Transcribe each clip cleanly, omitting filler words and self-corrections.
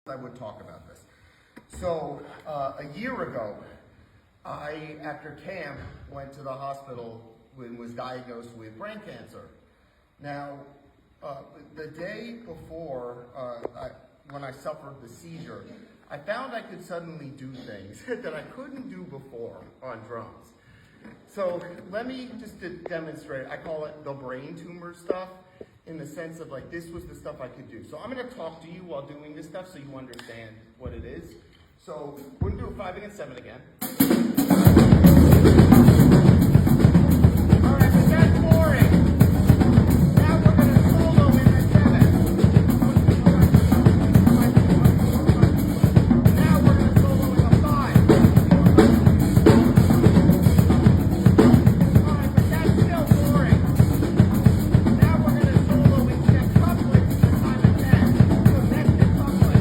I would talk about this. So a year ago, after camp, went to the hospital and was diagnosed with brain cancer. Now, the day before, when I suffered the seizure, I found I could suddenly do things that I couldn't do before on drums. So let me just demonstrate. I call it the brain tumor stuff, in the sense of like, this was the stuff I could do. So I'm going to talk to you while doing this stuff so you understand what it is. So we're going to do a 5 against 7 again. All right, but that's boring. Now we're going to solo in the 7. Now we're going to solo in the 5. All right, but that's still boring. Now we're going to solo in septuplets in the time of 10. So that's septuplet.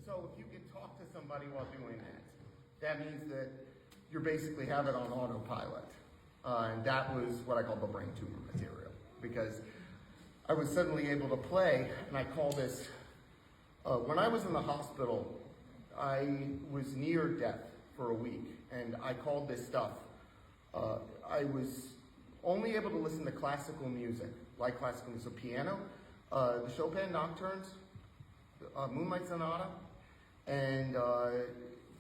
So if you can talk to somebody while doing that means that you basically have it on autopilot. And that was what I call the brain tumor material, because I was suddenly able to play, and I call this, when I was in the hospital, I was near death for a week, and I called this stuff, I was only able to listen to classical music, like classical music, so piano, the Chopin Nocturnes, Moonlight Sonata, and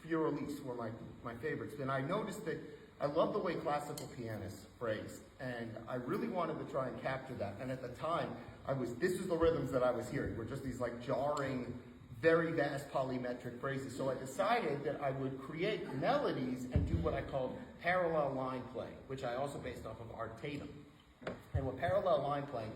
Fior Elise were my favorites. And I noticed that I love the way classical pianists phrase, and I really wanted to try and capture that. And at the time, this was the rhythms that I was hearing, were just these like jarring, very vast polymetric phrases. So I decided that I would create melodies and do what I called parallel line play, which I also based off of Art Tatum. And what parallel line playing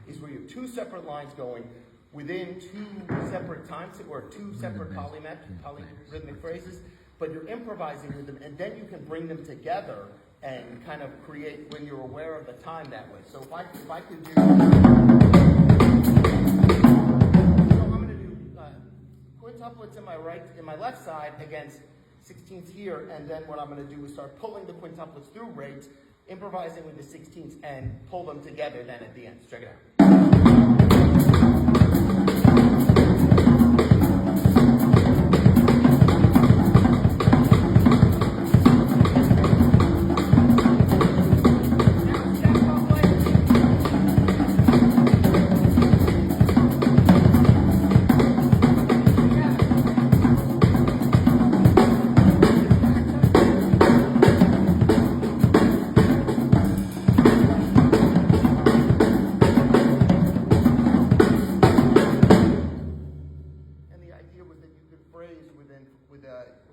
is where you have two separate lines going within two separate times, or two separate polyrhythmic phrases, but you're improvising with them, and then you can bring them together and kind of create, when you're aware of the time, that way. So if I could do, so I'm going to do quintuplets in my left side against 16ths here, and then what I'm going to do is start pulling the quintuplets through rates, improvising with the 16ths, and pull them together then at the end. So check it out.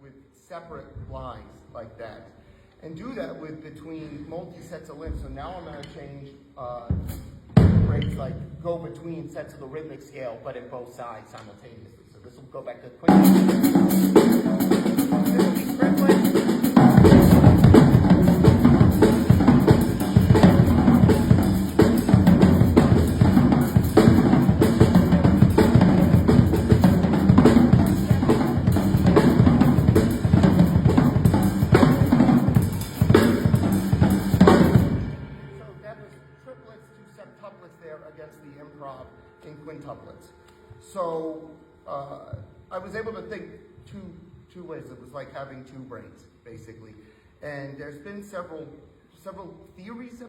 With separate lines like that, and do that with between multi-sets of limbs. So now I'm going to change rates, like go between sets of the rhythmic scale, but in both sides simultaneously. So this will go back to septuplets there against the improv in quintuplets. So I was able to think two ways. It was like having two brains, basically. And there's been several theories